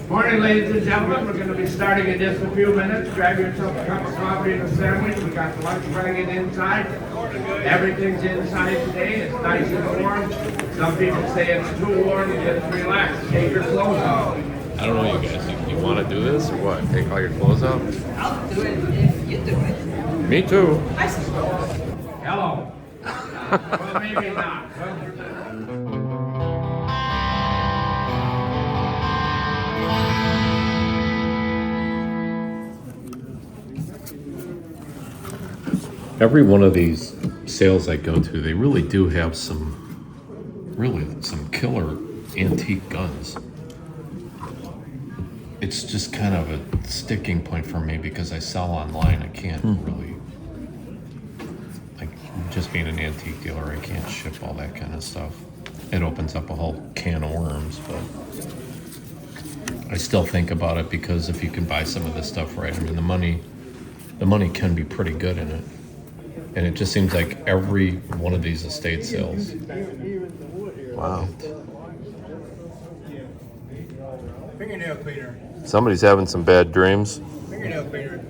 Morning, ladies and gentlemen. We're going to be starting in just a few minutes. Grab yourself a cup of coffee and a sandwich. We got the lunch wagon inside. Everything's inside today. It's nice and warm. Some people say it's too warm. Just relax. Take your clothes off. I don't know, you guys. You want to do this or what? Take all your clothes off? I'll do it if you do it. Me too. I suppose. Hello. Well, maybe not. Every one of these sales I go to, they really do have some killer antique guns. It's just kind of a sticking point for me because I sell online. I can't really, like, just being an antique dealer, I can't ship all that kind of stuff. It opens up a whole can of worms, but I still think about it because if you can buy some of this stuff right, I mean, the money can be pretty good in it. And it just seems like every one of these estate sales. Wow. Fingernail cleaner. Somebody's having some bad dreams. Fingernail cleaner.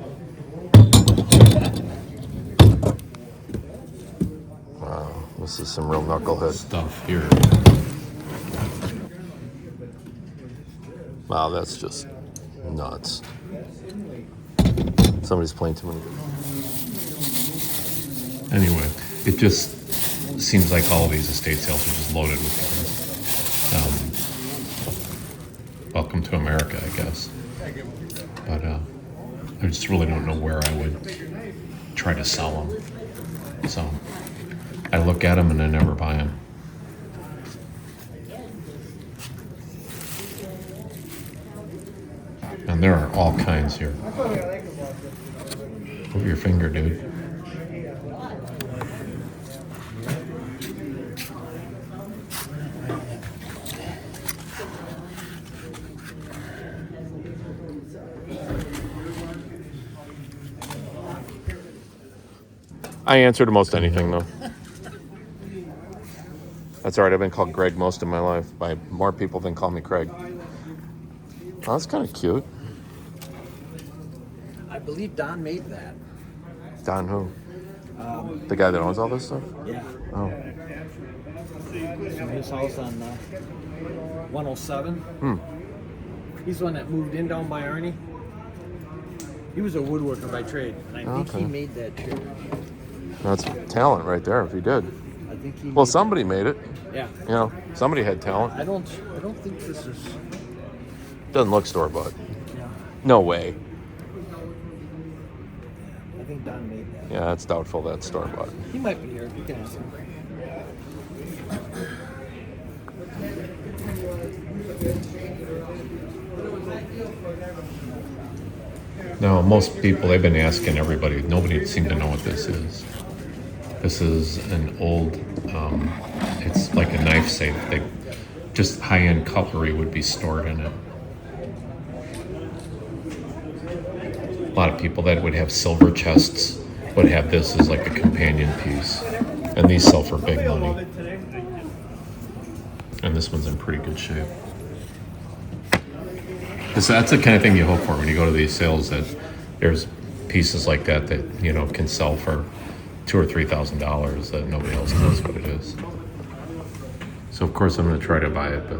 Wow, this is some real knucklehead stuff here. Wow, that's just nuts. Somebody's playing too many. Anyway, it just seems like all of these estate sales are just loaded with guns. Welcome to America, I guess. But I just really don't know where I would try to sell them. So I look at them and I never buy them. And there are all kinds here. Over your finger, dude. I answer to most anything, though. That's all right. I've been called Greg most of my life by more people than call me Craig. Oh, that's kind of cute. I believe Don made that. Don who? The guy that owns all this stuff? Yeah. Oh. From his house on 107. He's the one that moved in down by Arnie. He was a woodworker by trade, and I think he made that chair. That's talent right there, if he did. I think he. Well, somebody made it. Yeah. You know, somebody had talent. I don't think this is. Doesn't look store-bought. Yeah. No way. I think Don made that. Yeah, it's doubtful that's store-bought. He might be here. You can ask him. No, most people, they've been asking everybody. Nobody seemed to know what this is. This is an old, it's like a knife safe. Just high-end cutlery would be stored in it. A lot of people that would have silver chests would have this as like a companion piece. And these sell for big money. And this one's in pretty good shape. That's the kind of thing you hope for when you go to these sales, that there's pieces like that you know, can sell for $2,000 or $3,000 that nobody else knows what it is. So of course I'm going to try to buy it, but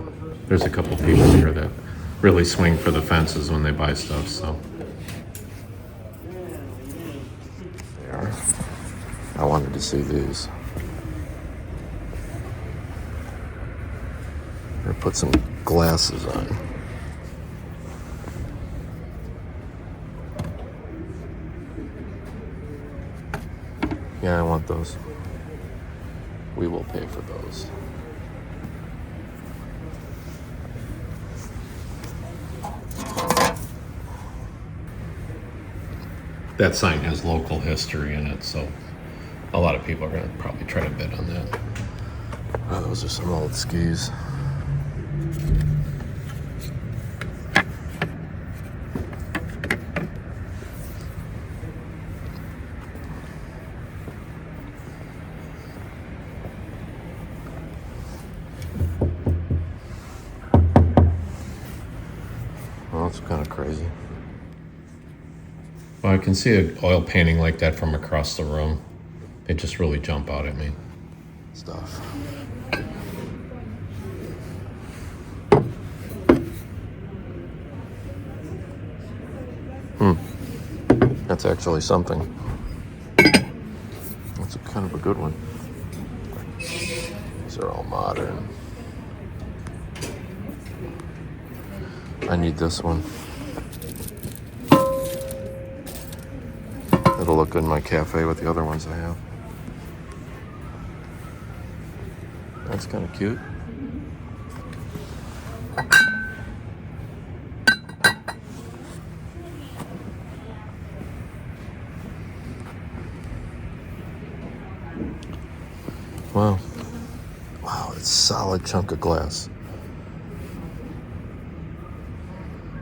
there's a couple people here that really swing for the fences when they buy stuff. So there. I wanted to see these. Or put some glasses on. Yeah, I want those. We will pay for those. That sign has local history in it, so a lot of people are going to probably try to bid on that. Oh, those are some old skis. Well, that's kind of crazy. Well, I can see an oil painting like that from across the room. They just really jump out at me. Stuff. That's actually something. That's kind of a good one. These are all modern. I need this one. It'll look good in my cafe with the other ones I have. That's kind of cute. Wow. Wow, it's a solid chunk of glass.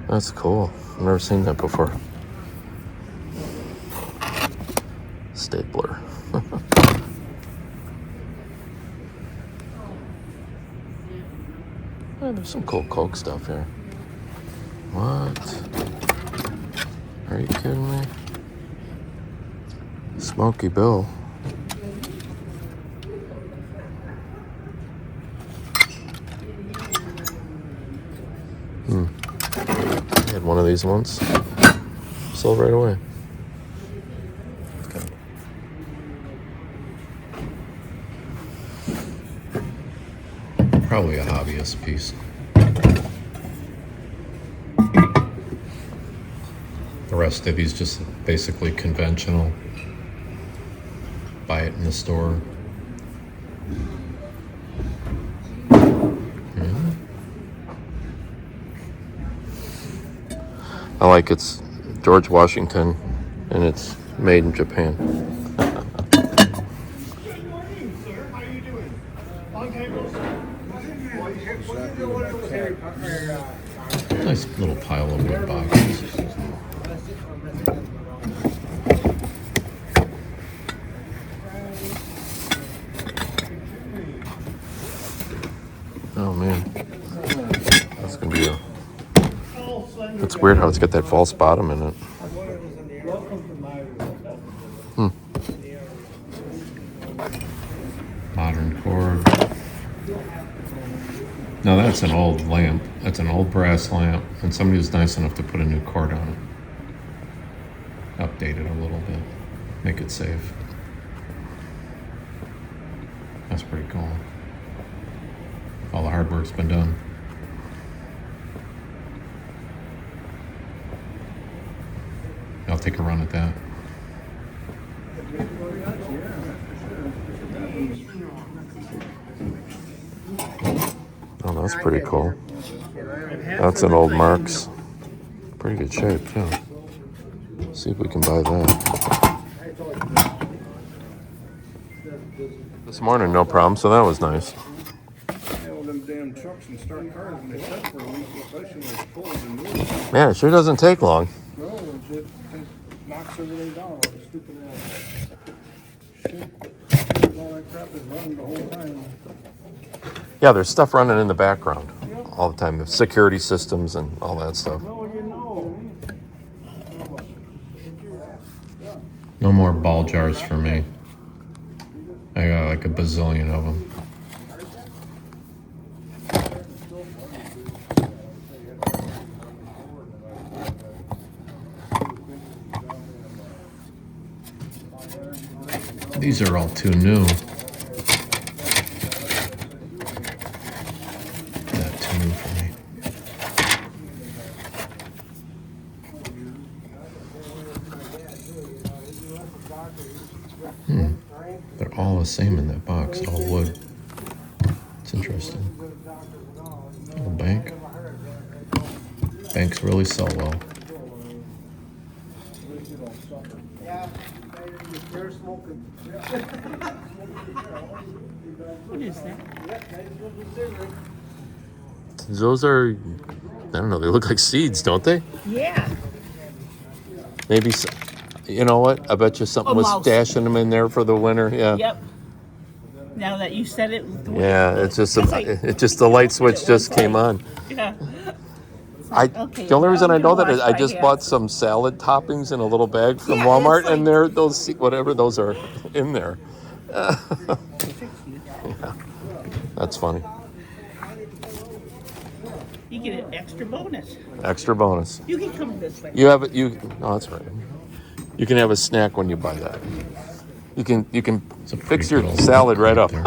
That's cool. I've never seen that before. Stapler. Oh, there's some cool Coke stuff here. What? Are you kidding me? Smokey Bill. I had one of these once. Sold right away. Okay. Probably a hobbyist piece. The rest of these just basically conventional. Buy it in the store. I like it's George Washington and it's made in Japan. Good morning, sir. How are you doing? Long time no see. Nice little pile of wood boxes. Oh man, that's gonna be a. It's weird how it's got that false bottom in it. Modern cord. Now that's an old lamp. That's an old brass lamp, and somebody was nice enough to put a new cord on it. Update it a little bit, make it safe. That's pretty cool. All the hard work's been done. I'll take a run at that. Oh, that's pretty cool. That's an old Marks. Pretty good shape, too. See if we can buy that. This morning, no problem, so that was nice. Them damn trucks and start cars and they sit for a week, especially when it's cold and new. Man, it sure doesn't take long. No, it knocks everything down. Stupid shit. All that crap is running the whole time. Yeah, there's stuff running in the background all the time. The security systems and all that stuff. No, you know. No more ball jars for me. I got like a bazillion of them. These are all too new. Not too new for me. They're all the same in that box, all wood. It's interesting. Little bank. Banks really sell well. What is that? Those are, I don't know, they look like seeds, don't they? Yeah. Maybe, you know what? I bet you something A was mouse. stashing them in there for the winter. Yeah. Yep. Now that you said it. Yeah, it's just That's like- the light switch just came on. Yeah. Okay, The only reason I know that is wash I my just hands. bought some salad toppings in a little bag from Yeah, Walmart, it's and like- they're those whatever those are in there. That's funny. You get an extra bonus. Extra bonus. You can come this way. You have it. No, that's right. You can have a snack when you buy that. You can It's a fix pretty your good old salad book right up. there.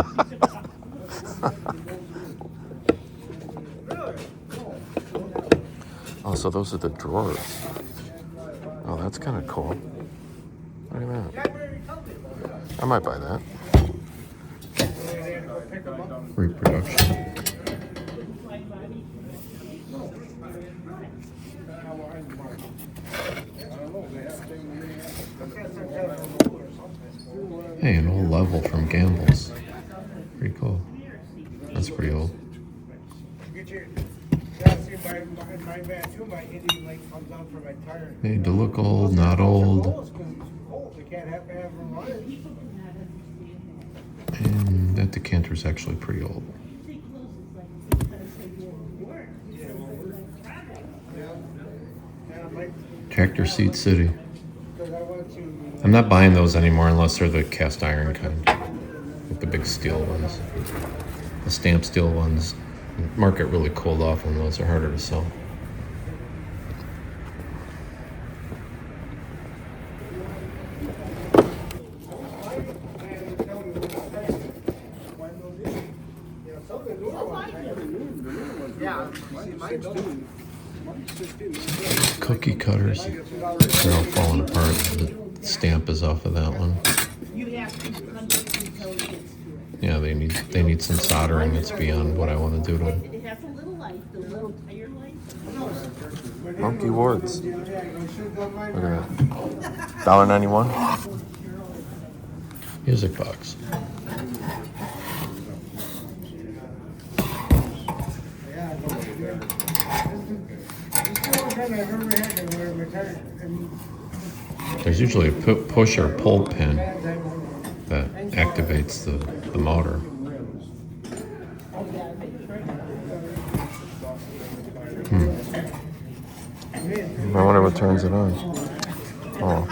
Oh, so those are the drawers. Oh, that's kind of cool. Look at that. I might buy that. Reproduction. Hey, an old level from Gamble's. Pretty cool. That's pretty old. Made to look old, not old. And that decanter is actually pretty old. Tractor Seat City. I'm not buying those anymore unless they're the cast iron kind. Like the big steel ones. The stamp steel ones. Market really cooled off on those. They're harder to sell. Cookie cutters. They're all falling apart. The stamp is off of that one. You have to hunt it until it gets to it. Yeah, they need some soldering. That's beyond what I want to do to them. It has a little light, the little tire light. Monkey Wards. Look at that. $1.91. Music box. There's usually a push or pull pin that activates the motor. I wonder what turns it on. Oh.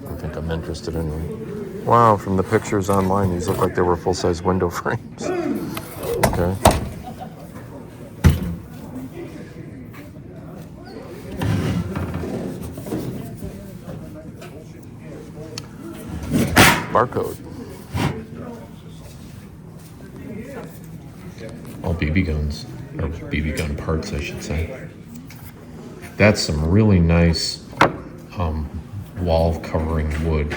I think I'm interested in them. Wow, from the pictures online, these look like they were full-size window frames. Okay. Barcode. All BB guns, or BB gun parts, I should say. That's some really nice wall covering wood.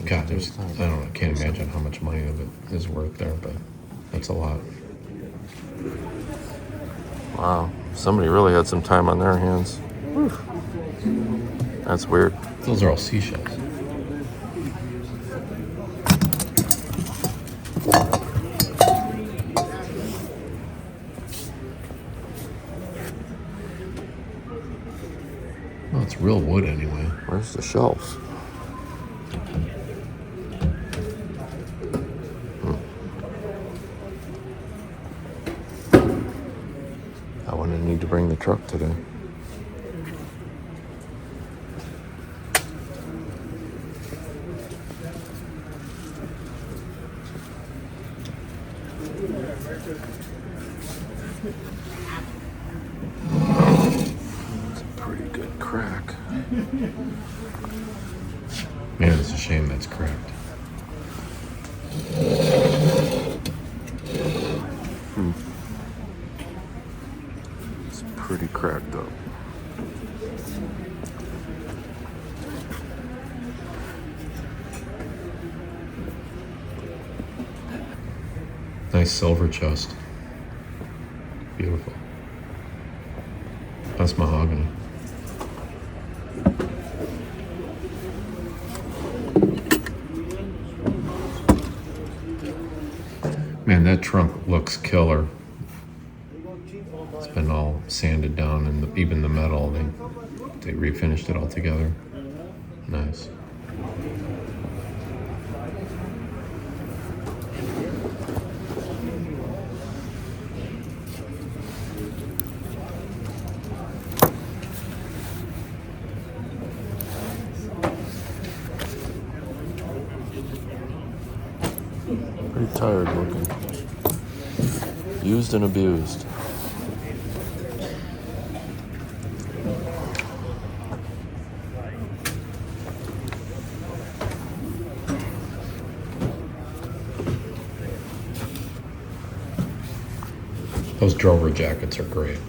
God, I can't imagine how much money of it is worth there, but that's a lot. Wow, somebody really had some time on their hands. Whew. That's weird. Those are all seashells. Well, it's real wood anyway. Where's the shelf? I wouldn't need to bring the truck today. It's a pretty good crack. Man, it's a shame that's cracked. It's pretty cracked up. Nice silver chest. Beautiful. That's mahogany. Man, that trunk looks killer. It's been all sanded down, and even the metal, they refinished it all together. Nice. Tired looking. Used and abused. Those Drover jackets are great.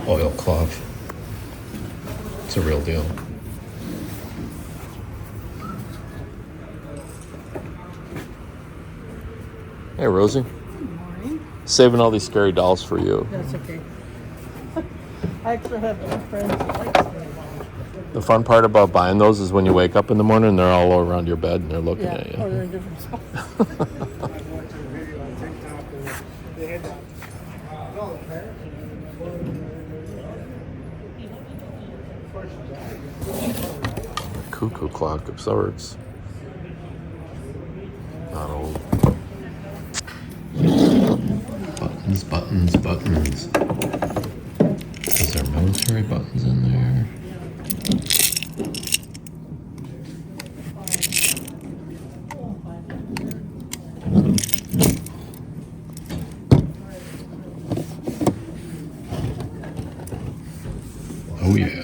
Oilcloth. It's a real deal. Hey, Rosie. Good morning. Saving all these scary dolls for you. That's okay. I actually have two friends that like scary dolls. The fun part about buying those is when you wake up in the morning and they're all around your bed and they're looking Yeah, at you. or they're in different spots. Cuckoo clock of sorts. Not old. Buttons, buttons, buttons. Is there military buttons in there? Oh yeah.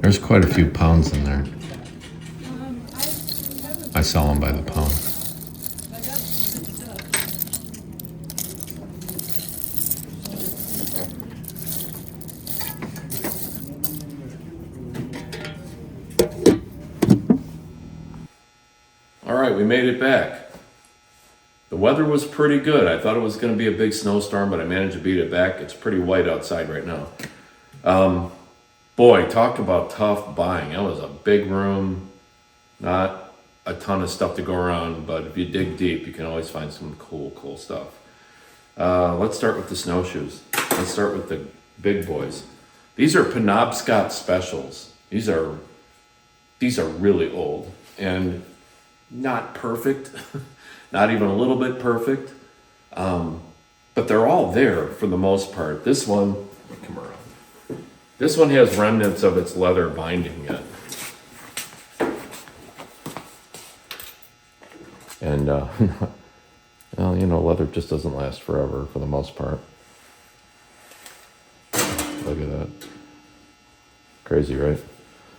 There's quite a few pounds in there. I sell them by the pound. All right, we made it back. The weather was pretty good. I thought it was going to be a big snowstorm, but I managed to beat it back. It's pretty white outside right now. Boy, talk about tough buying. That was a big room, not a ton of stuff to go around, but if you dig deep, you can always find some cool stuff. Let's start with the snowshoes. Let's start with the big boys. These are Penobscot specials. These are really old and not perfect, not even a little bit perfect, but they're all there for the most part. This one, come around. This one has remnants of its leather binding yet. And, well, you know, leather just doesn't last forever for the most part. Look at that. Crazy, right?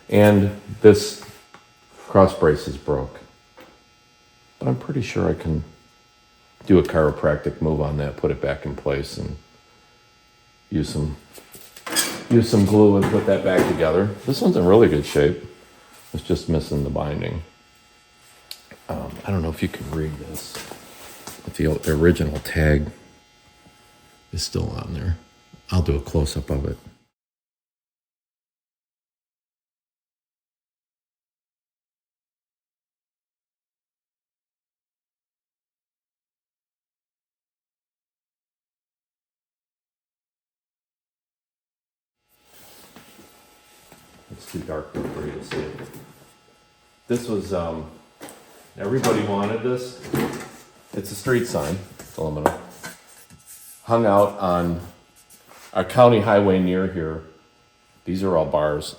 And this cross brace is broke. But I'm pretty sure I can do a chiropractic move on that, put it back in place, and use some glue and put that back together. This one's in really good shape. It's just missing the binding. I don't know if you can read this, but the original tag is still on there. I'll do a close-up of it. It's too dark for you to see it. This was, everybody wanted this. It's a street sign, it's aluminum. Hung out on a county highway near here. These are all bars.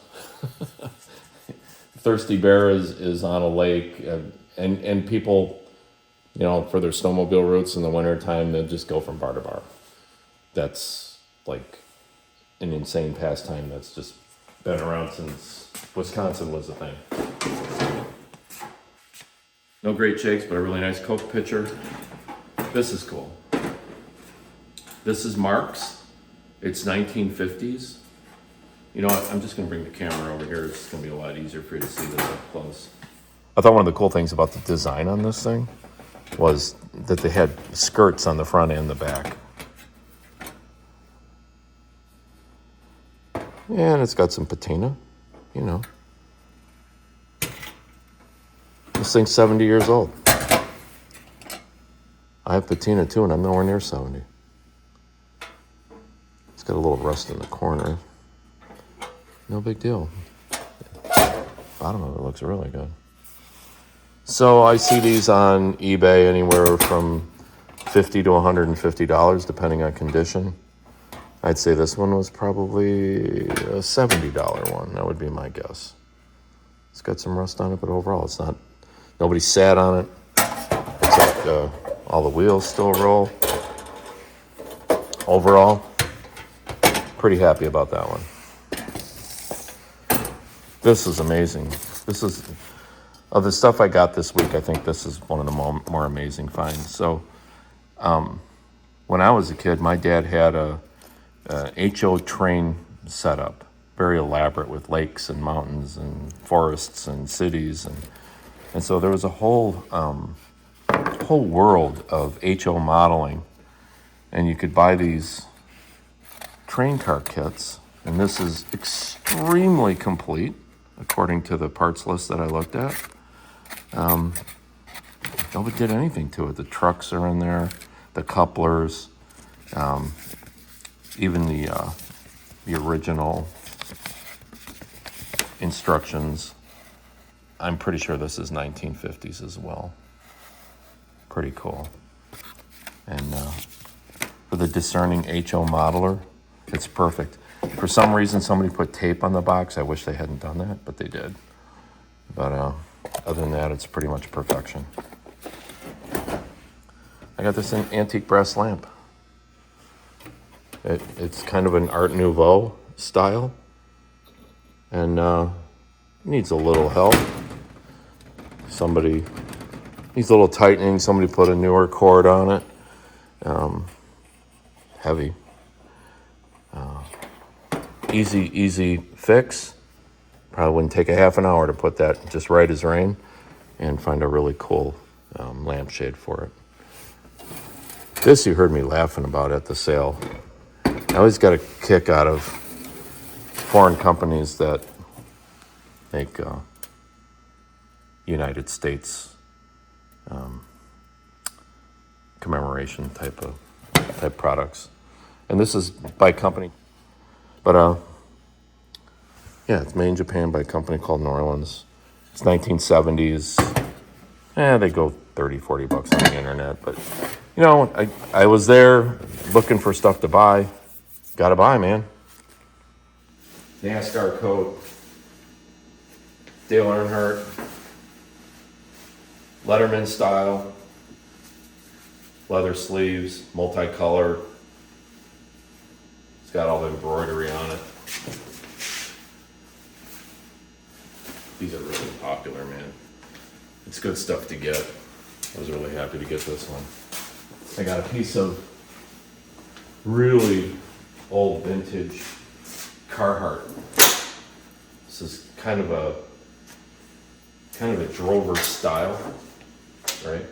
Thirsty Bear is on a lake, and people, you know, for their snowmobile routes in the wintertime, they just go from bar to bar. That's like an insane pastime that's just been around since Wisconsin was a thing. No great shakes, but a really nice Coke pitcher. This is cool. This is Mark's. It's 1950s. You know what? I'm just going to bring the camera over here. It's going to be a lot easier for you to see this up close. I thought one of the cool things about the design on this thing was that they had skirts on the front and the back. And it's got some patina, you know. This thing's 70 years old. I have patina too, and I'm nowhere near 70. It's got a little rust in the corner. No big deal. Bottom of it looks really good. So I see these on eBay anywhere from $50 to $150, depending on condition. I'd say this one was probably a $70 one. That would be my guess. It's got some rust on it, but overall it's not, nobody sat on it. Looks like all the wheels still roll. Overall, pretty happy about that one. This is amazing. This is, of the stuff I got this week, I think this is one of the more amazing finds. So, when I was a kid, my dad had a HO train setup, very elaborate with lakes and mountains and forests and cities, and so there was a whole world of HO modeling, and you could buy these train car kits, and this is extremely complete according to the parts list that I looked at. Nobody did anything to it. The trucks are in there, the couplers, even the original instructions. I'm pretty sure this is 1950s as well. Pretty cool. And for the discerning HO modeler, it's perfect. For some reason, somebody put tape on the box. I wish they hadn't done that, but they did. But other than that, it's pretty much perfection. I got this antique brass lamp. It's kind of an Art Nouveau style, and needs a little help. Somebody needs a little tightening. Somebody put a newer cord on it. Heavy. Easy fix. Probably wouldn't take a half an hour to put that just right as rain and find a really cool lampshade for it. This you heard me laughing about at the sale. I always got a kick out of foreign companies that make United States commemoration type products. And this is by a company, but yeah, it's made in Japan by a company called New Orleans. It's 1970s. They go $30-40 on the internet, but you know, I was there looking for stuff to buy. Gotta buy, man. NASCAR coat, Dale Earnhardt, Letterman style, leather sleeves, multicolor. It's got all the embroidery on it. These are really popular, man. It's good stuff to get. I was really happy to get this one. I got a piece of really old vintage Carhartt. This is kind of a drover style, right?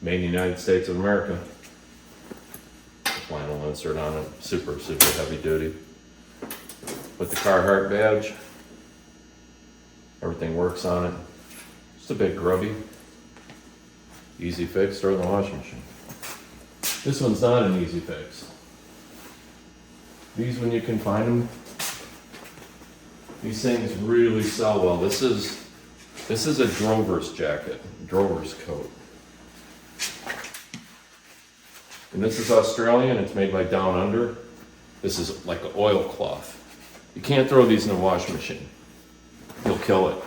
Made in the United States of America. Flannel insert on it, super heavy duty. With the Carhartt badge, everything works on it. Just a bit grubby. Easy fix, throw it in the washing machine. This one's not an easy fix. These, when you can find them, these things really sell well. This is a drover's jacket, drover's coat. And this is Australian, it's made by Down Under. This is like an oilcloth. You can't throw these in the washing machine. You'll kill it.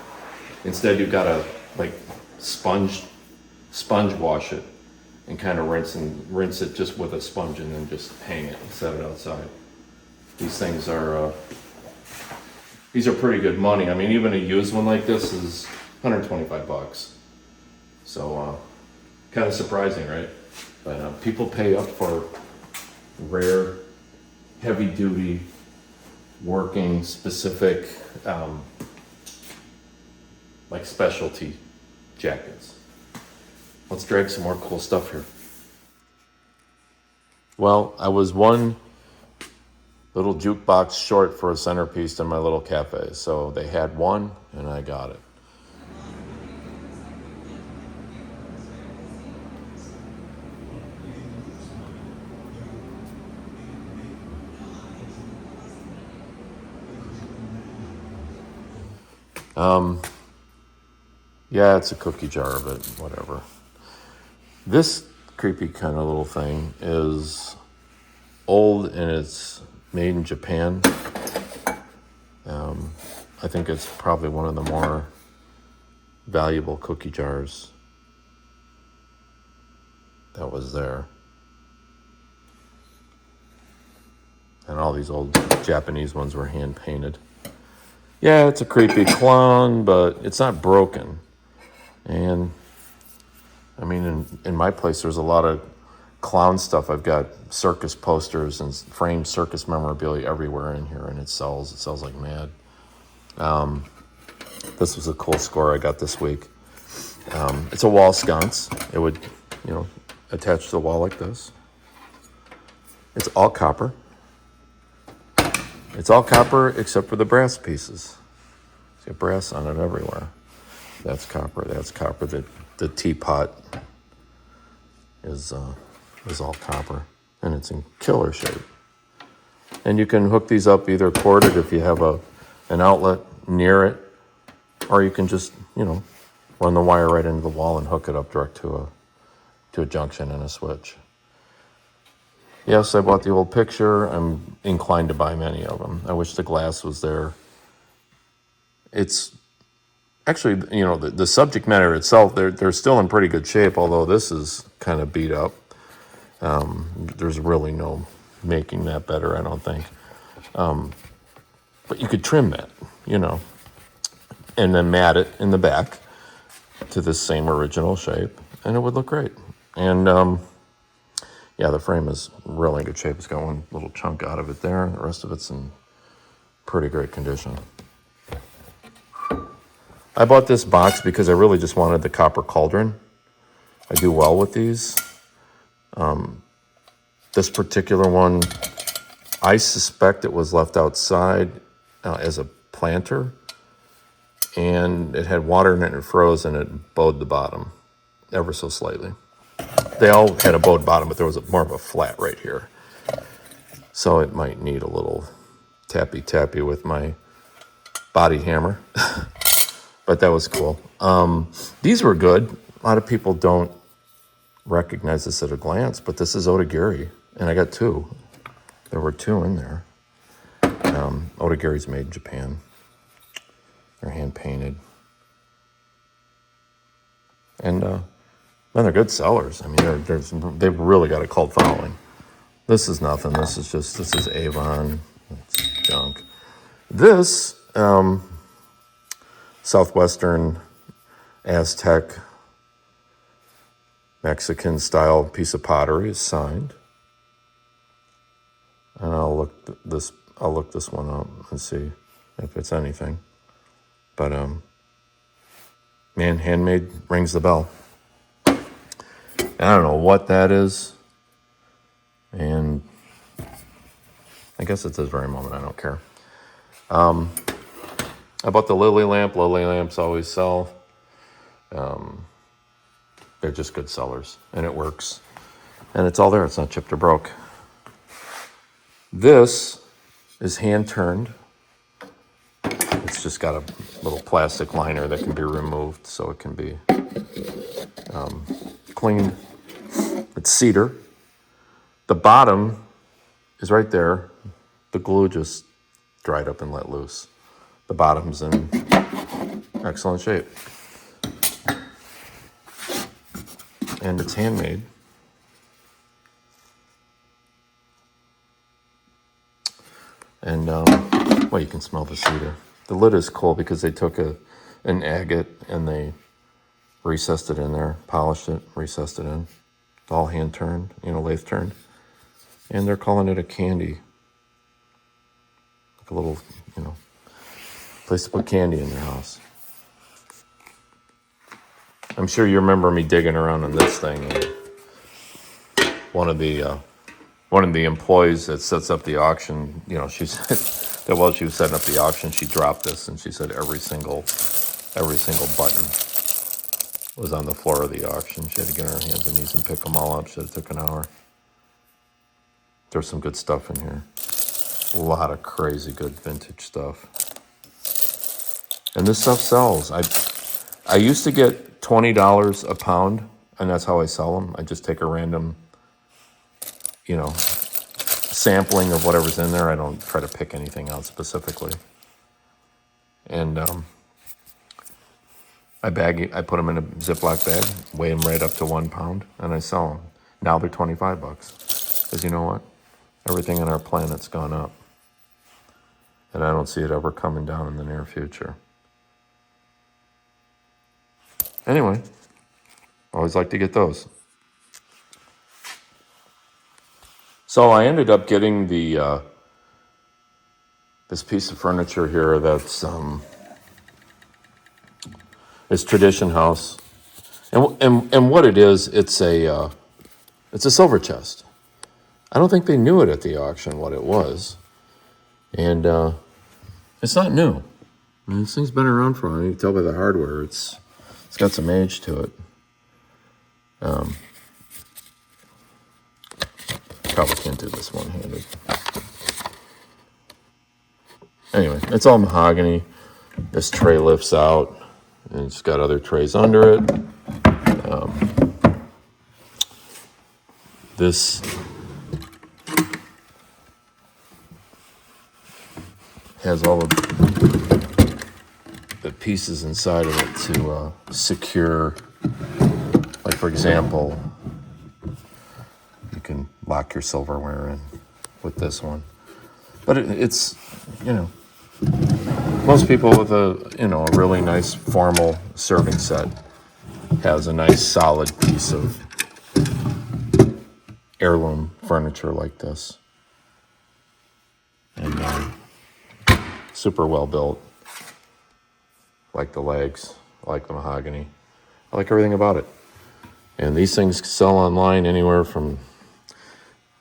Instead, you've got to like sponge wash it and kind of rinse it just with a sponge and then just hang it and set it outside. These things are pretty good money. I mean, even a used one like this is $125. So kind of surprising, right? But people pay up for rare, heavy-duty, working, specific, like specialty jackets. Let's drag some more cool stuff here. Well, I was one little jukebox short for a centerpiece in my little cafe, so they had one, and I got it. Yeah, it's a cookie jar, but whatever. This creepy kind of little thing is old and it's made in Japan. I think it's probably one of the more valuable cookie jars that was there. And all these old Japanese ones were hand painted. Yeah, it's a creepy clown, but it's not broken. And I mean, in my place, there's a lot of clown stuff. I've got circus posters and framed circus memorabilia everywhere in here, and it sells. It sells like mad. This was a cool score I got this week. It's a wall sconce. It would, attach to the wall like this. It's all copper. It's all copper except for the brass pieces. It's got brass on it everywhere. That's copper. That's copper. The teapot is all copper, and it's in killer shape. And you can hook these up either corded if you have an outlet near it, or you can just run the wire right into the wall and hook it up direct to a junction and a switch. Yes, I bought the old picture. I'm inclined to buy many of them. I wish the glass was there. It's actually, the subject matter itself, they're still in pretty good shape, although this is kind of beat up. There's really no making that better, I don't think. But you could trim that, and then mat it in the back to the same original shape, and it would look great. And yeah, the frame is really in good shape. It's got one little chunk out of it there. The rest of it's in pretty great condition. I bought this box because I really just wanted the copper cauldron. I do well with these. This particular one, I suspect it was left outside as a planter, and it had water in it and it froze, and it bowed the bottom ever so slightly. They all had a bowed bottom, but there was more of a flat right here. So it might need a little tappy with my body hammer. But that was cool. These were good. A lot of people don't recognize this at a glance, but this is Otagiri, and I got two. There were two in there. Otagiri's made in Japan. They're hand painted. And they're good sellers. I mean, they've really got a cult following. This is nothing. This is Avon. It's junk. This Southwestern Aztec Mexican style piece of pottery is signed. And I'll look this one up and see if it's anything. But man, handmade rings the bell. I don't know what that is. And I guess at this very moment I don't care. I bought the Lily lamp. Lily lamps always sell. They're just good sellers, and it works. And it's all there. It's not chipped or broke. This is hand turned. It's just got a little plastic liner that can be removed so it can be cleaned. It's cedar. The bottom is right there. The glue just dried up and let loose. The bottom's in excellent shape. And it's handmade. And, well, you can smell the cedar. The lid is cool because they took an agate and they recessed it in there, polished it, recessed it in. It's all hand turned, lathe turned. And they're calling it a candy. Like a little, place to put candy in your house. I'm sure you remember me digging around on this thing. And one of the employees that sets up the auction, she said that while she was setting up the auction, she dropped this, and she said every single button was on the floor of the auction. She had to get on her hands and knees and pick them all up. She said it took an hour. There's some good stuff in here. A lot of crazy good vintage stuff. And this stuff sells. I used to get $20 a pound, and that's how I sell them. I just take a random, sampling of whatever's in there. I don't try to pick anything out specifically. And I put them in a Ziploc bag, weigh them right up to 1 pound, and I sell them. Now they're $25. Because you know what? Everything on our planet's gone up. And I don't see it ever coming down in the near future. Anyway, always like to get those. So I ended up getting the this piece of furniture here that's it's Tradition House, and what it is, it's a silver chest. I don't think they knew it at the auction what it was, and it's not new. I mean, this thing's been around for a while. You can tell by the hardware, it's got some age to it. Probably can't do this one-handed. Anyway, it's all mahogany. This tray lifts out, and it's got other trays under it. This has all of the pieces inside of it to secure, like for example, you can lock your silverware in with this one. But it's, you know, most people with a really nice formal serving set has a nice solid piece of heirloom furniture like this. And super well built. I like the legs, I like the mahogany. I like everything about it. And these things sell online anywhere from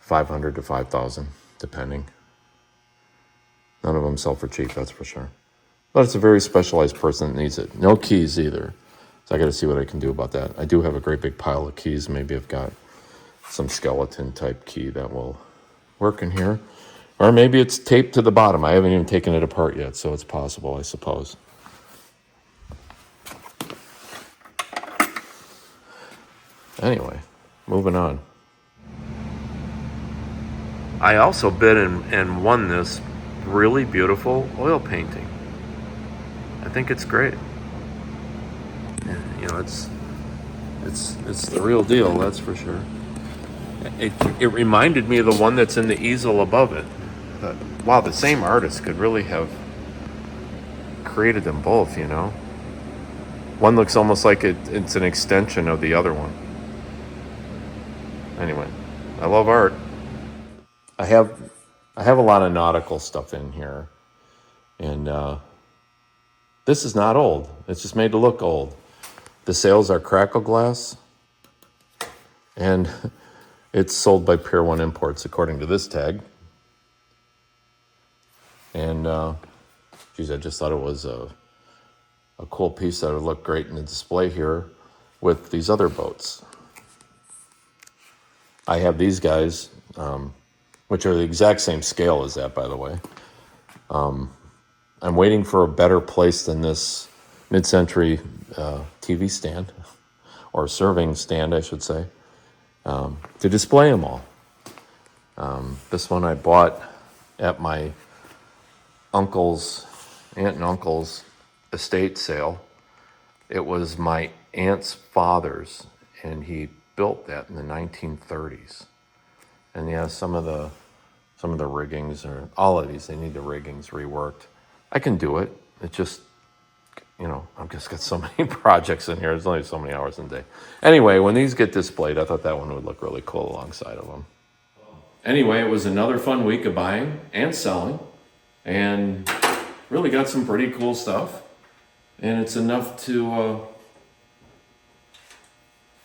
$500 to $5,000, depending. None of them sell for cheap, that's for sure. But it's a very specialized person that needs it. No keys either. So I got to see what I can do about that. I do have a great big pile of keys. Maybe I've got some skeleton type key that will work in here. Or maybe it's taped to the bottom. I haven't even taken it apart yet, so it's possible, I suppose. Anyway, moving on. I also bid and won this really beautiful oil painting. I think it's great. And, you know, it's the real deal, that's for sure. It reminded me of the one that's in the easel above it. But, wow, the same artist could really have created them both, you know. One looks almost like it's an extension of the other one. Anyway, I love art. I have a lot of nautical stuff in here, and this is not old. It's just made to look old. The sails are crackle glass, and it's sold by Pier 1 Imports according to this tag. And geez, I just thought it was a cool piece that would look great in the display here with these other boats. I have these guys, which are the exact same scale as that, by the way. I'm waiting for a better place than this mid-century TV stand, or serving stand, I should say, to display them all. This one I bought at my aunt and uncle's estate sale. It was my aunt's father's, and he built that in the 1930s. And yeah, some of the riggings, or all of these, they need the riggings reworked. I can do it. It just, you know, I've just got so many projects in here. There's only so many hours in a day. Anyway, when these get displayed, I thought that one would look really cool alongside of them. Anyway, it was another fun week of buying and selling, and really got some pretty cool stuff. And it's enough to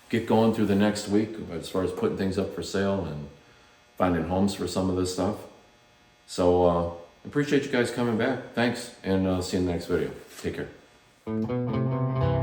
get going through the next week as far as putting things up for sale and finding homes for some of this stuff. So appreciate you guys coming back. Thanks, and see you in the next video. Take care.